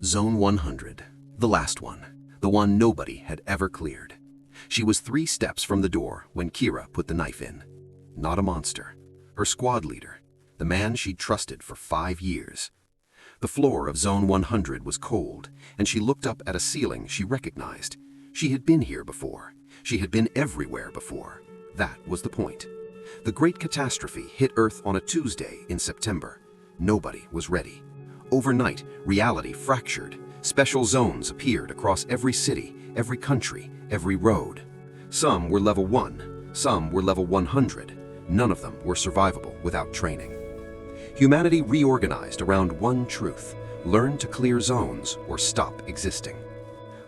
Zone 100, the last one, the one nobody had ever cleared. She was 3 steps from the door when Kira put the knife in. Not a monster, her squad leader, the man she'd trusted for 5 years. The floor of Zone 100 was cold, and she looked up at a ceiling she recognized. She had been here before. She had been everywhere before. That was the point. The great catastrophe hit Earth on a Tuesday in September. Nobody was ready. Overnight, reality fractured. Special zones appeared across every city, every country, every road. Some were level 1, some were level 100. None of them were survivable without training. Humanity reorganized around one truth: learn to clear zones or stop existing.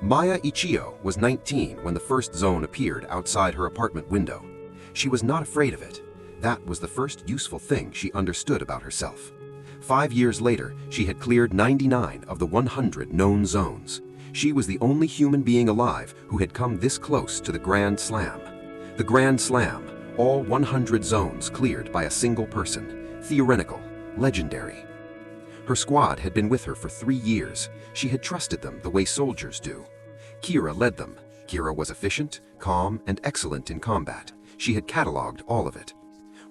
Maya Ichijo was 19 when the first zone appeared outside her apartment window. She was not afraid of it. That was the first useful thing she understood about herself. 5 years later, she had cleared 99 of the 100 known zones. She was the only human being alive who had come this close to the Grand Slam. The Grand Slam, all 100 zones cleared by a single person. Theoretical, legendary. Her squad had been with her for 3 years. She had trusted them the way soldiers do. Kira led them. Kira was efficient, calm, and excellent in combat. She had cataloged all of it.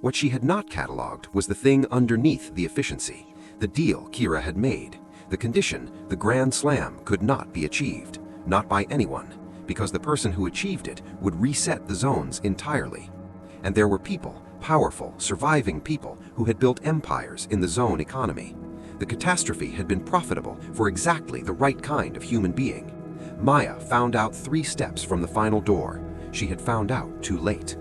What she had not cataloged was the thing underneath the efficiency, the deal Kira had made, the condition the Grand Slam could not be achieved, not by anyone, because the person who achieved it would reset the zones entirely. And there were people, powerful, surviving people, who had built empires in the zone economy. The catastrophe had been profitable for exactly the right kind of human being. Maya found out 3 steps from the final door. She had found out too late.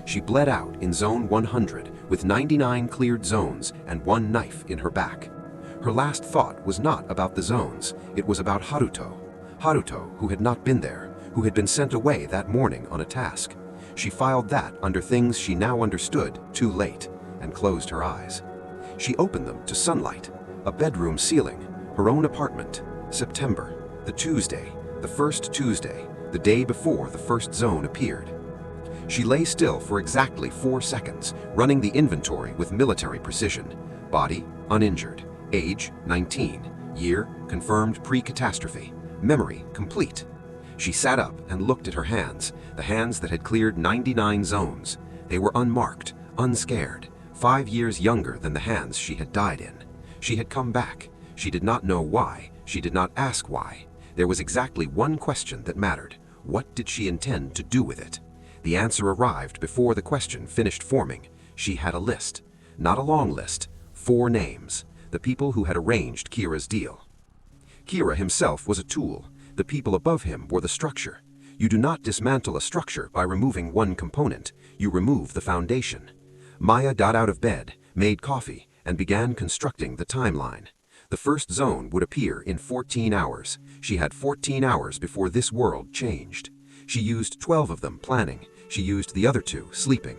She bled out in Zone 100 with 99 cleared zones and 1 knife in her back. Her last thought was not about the zones, it was about Haruto. Haruto, who had not been there, who had been sent away that morning on a task. She filed that under things she now understood too late, and closed her eyes. She opened them to sunlight, a bedroom ceiling, her own apartment. September, the Tuesday, the first Tuesday, the day before the first zone appeared. She lay still for exactly 4 seconds, running the inventory with military precision. Body, uninjured. Age, 19. Year, confirmed pre-catastrophe. Memory, complete. She sat up and looked at her hands, the hands that had cleared 99 zones. They were unmarked, unscared, 5 years younger than the hands she had died in. She had come back. She did not know why. She did not ask why. There was exactly one question that mattered. What did she intend to do with it? The answer arrived before the question finished forming. She had a list. Not a long list. 4 names. The people who had arranged Kira's deal. Kira himself was a tool. The people above him were the structure. You do not dismantle a structure by removing one component. You remove the foundation. Maya got out of bed, made coffee, and began constructing the timeline. The first zone would appear in 14 hours. She had 14 hours before this world changed. She used 12 of them planning. She used the other 2 sleeping.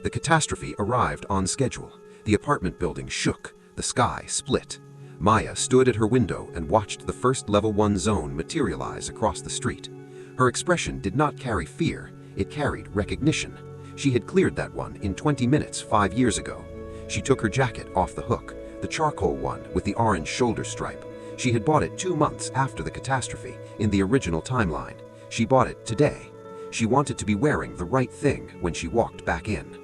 The catastrophe arrived on schedule. The apartment building shook. The sky split. Maya stood at her window and watched the first level 1 zone materialize across the street. Her expression did not carry fear. It carried recognition. She had cleared that one in 20 minutes 5 years ago. She took her jacket off the hook, the charcoal one with the orange shoulder stripe. She had bought it 2 months after the catastrophe in the original timeline. She bought it today. She wanted to be wearing the right thing when she walked back in.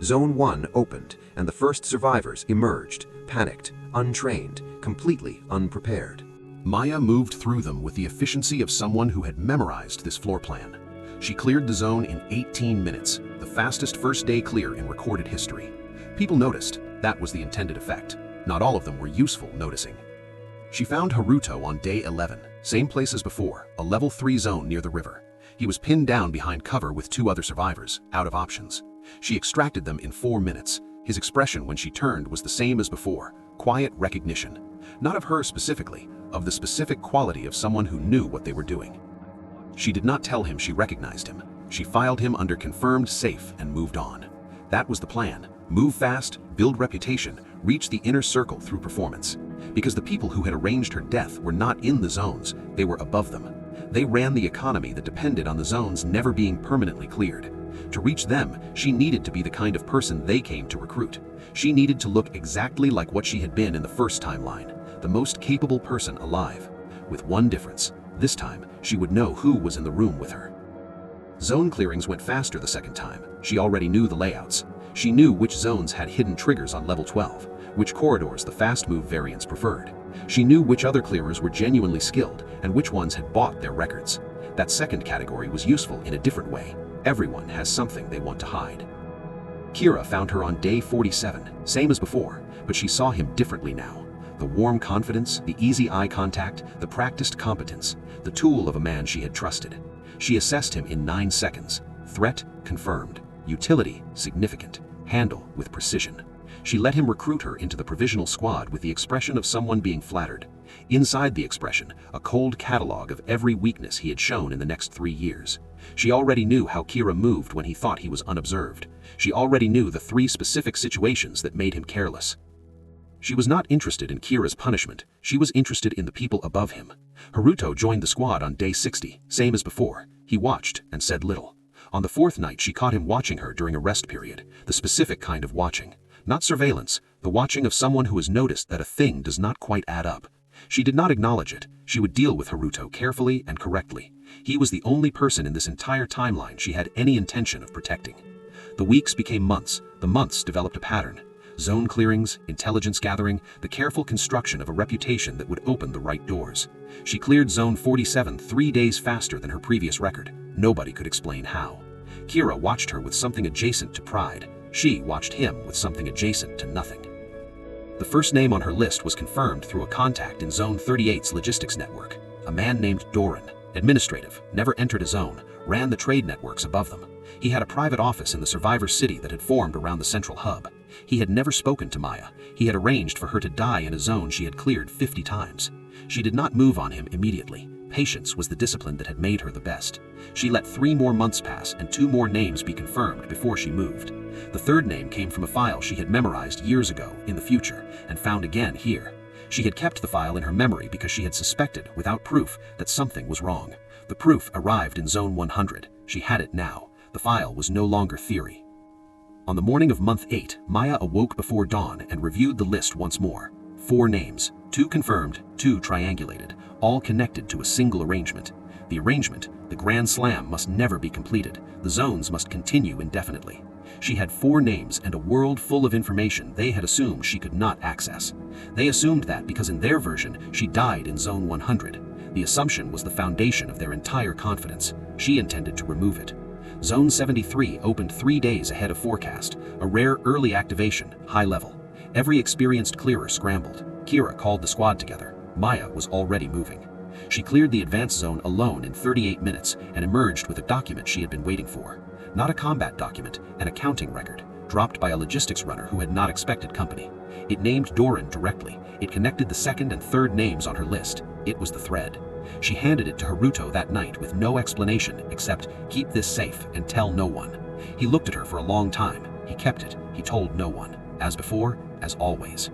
Zone 1 opened, and the first survivors emerged, panicked, untrained, completely unprepared. Maya moved through them with the efficiency of someone who had memorized this floor plan. She cleared the zone in 18 minutes, the fastest first day clear in recorded history. People noticed. That was the intended effect. Not all of them were useful noticing. She found Haruto on day 11, same place as before, a level 3 zone near the river. He was pinned down behind cover with 2 other survivors, out of options. She extracted them in 4 minutes. His expression when she turned was the same as before, quiet recognition. Not of her specifically, of the specific quality of someone who knew what they were doing. She did not tell him she recognized him. She filed him under confirmed safe and moved on. That was the plan. Move fast, build reputation, reach the inner circle through performance. Because the people who had arranged her death were not in the zones, they were above them. They ran the economy that depended on the zones never being permanently cleared. To reach them, she needed to be the kind of person they came to recruit. She needed to look exactly like what she had been in the first timeline, the most capable person alive. with one difference. This time, she would know who was in the room with her. Zone clearings went faster the second time. She already knew the layouts. She knew which zones had hidden triggers on level 12, which corridors the fast-move variants preferred. She knew which other clearers were genuinely skilled and which ones had bought their records. That second category was useful in a different way. Everyone has something they want to hide. Kira found her on day 47, same as before, but she saw him differently now. The warm confidence, the easy eye contact, the practiced competence, the tool of a man she had trusted. She assessed him in 9 seconds. Threat, confirmed. Utility, significant. Handle, with precision. She let him recruit her into the provisional squad with the expression of someone being flattered. Inside the expression, a cold catalog of every weakness he had shown in the next 3 years. She already knew how Kira moved when he thought he was unobserved. She already knew the 3 specific situations that made him careless. She was not interested in Kira's punishment. She was interested in the people above him. Haruto joined the squad on day 60, same as before. He watched and said little. On the 4th night, she caught him watching her during a rest period, the specific kind of watching. Not surveillance, the watching of someone who has noticed that a thing does not quite add up. She did not acknowledge it. She would deal with Haruto carefully and correctly. He was the only person in this entire timeline she had any intention of protecting. The weeks became months. The months developed a pattern. Zone clearings, intelligence gathering, the careful construction of a reputation that would open the right doors. She cleared Zone 47 3 days faster than her previous record. Nobody could explain how. Kira watched her with something adjacent to pride. She watched him with something adjacent to nothing. The first name on her list was confirmed through a contact in Zone 38's logistics network. A man named Doran, administrative, never entered a zone, ran the trade networks above them. He had a private office in the survivor city that had formed around the central hub. He had never spoken to Maya. He had arranged for her to die in a zone she had cleared 50 times. She did not move on him immediately. Patience was the discipline that had made her the best. She let 3 more months pass and 2 more names be confirmed before she moved. The 3rd name came from a file she had memorized years ago in the future and found again here. She had kept the file in her memory because she had suspected, without proof, that something was wrong. The proof arrived in Zone 100. She had it now. The file was no longer theory. On the morning of month 8, Maya awoke before dawn and reviewed the list once more. 4 names, 2 confirmed, 2 triangulated, all connected to a single arrangement. The arrangement, the Grand Slam, must never be completed. The zones must continue indefinitely. She had 4 names and a world full of information they had assumed she could not access. They assumed that because in their version she died in Zone 100. The assumption was the foundation of their entire confidence. She intended to remove it. Zone 73 opened 3 days ahead of forecast, a rare early activation, high level. Every experienced clearer scrambled. Kira called the squad together. Maya was already moving. She cleared the advanced zone alone in 38 minutes and emerged with a document she had been waiting for. Not a combat document, an accounting record, dropped by a logistics runner who had not expected company. It named Doran directly. It connected the 2nd and 3rd names on her list. It was the thread. She handed it to Haruto that night with no explanation except, "Keep this safe and tell no one." He looked at her for a long time. He kept it. He told no one. As before, as always.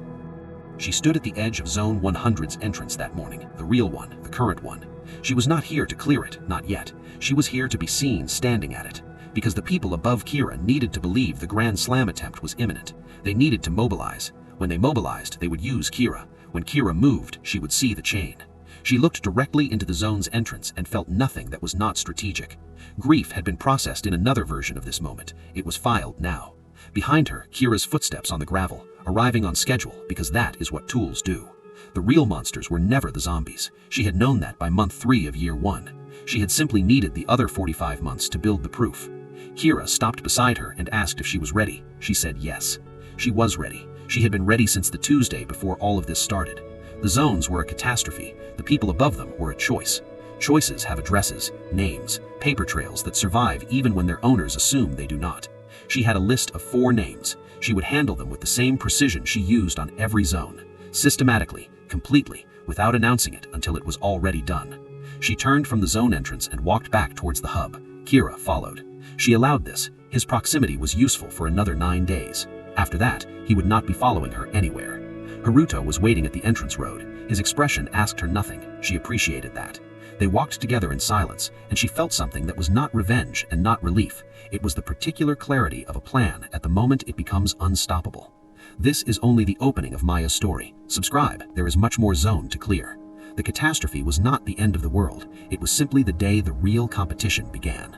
She stood at the edge of Zone 100's entrance that morning, the real one, the current one. She was not here to clear it, not yet. She was here to be seen standing at it. Because the people above Kira needed to believe the Grand Slam attempt was imminent. They needed to mobilize. When they mobilized, they would use Kira. When Kira moved, she would see the chain. She looked directly into the zone's entrance and felt nothing that was not strategic. Grief had been processed in another version of this moment. It was filed now. Behind her, Kira's footsteps on the gravel, arriving on schedule because that is what tools do. The real monsters were never the zombies. She had known that by month 3 of year 1. She had simply needed the other 45 months to build the proof. Kira stopped beside her and asked if she was ready. She said yes. She was ready. She had been ready since the Tuesday before all of this started. The zones were a catastrophe. The people above them were a choice. Choices have addresses, names, paper trails that survive even when their owners assume they do not. She had a list of 4 names. She would handle them with the same precision she used on every zone. Systematically, completely, without announcing it until it was already done. She turned from the zone entrance and walked back towards the hub. Kira followed. She allowed this. His proximity was useful for another 9 days. After that, he would not be following her anywhere. Haruto was waiting at the entrance road. His expression asked her nothing. She appreciated that. They walked together in silence, and she felt something that was not revenge and not relief. It was the particular clarity of a plan at the moment it becomes unstoppable. This is only the opening of Maya's story. Subscribe, there is much more zone to clear. The catastrophe was not the end of the world. It was simply the day the real competition began.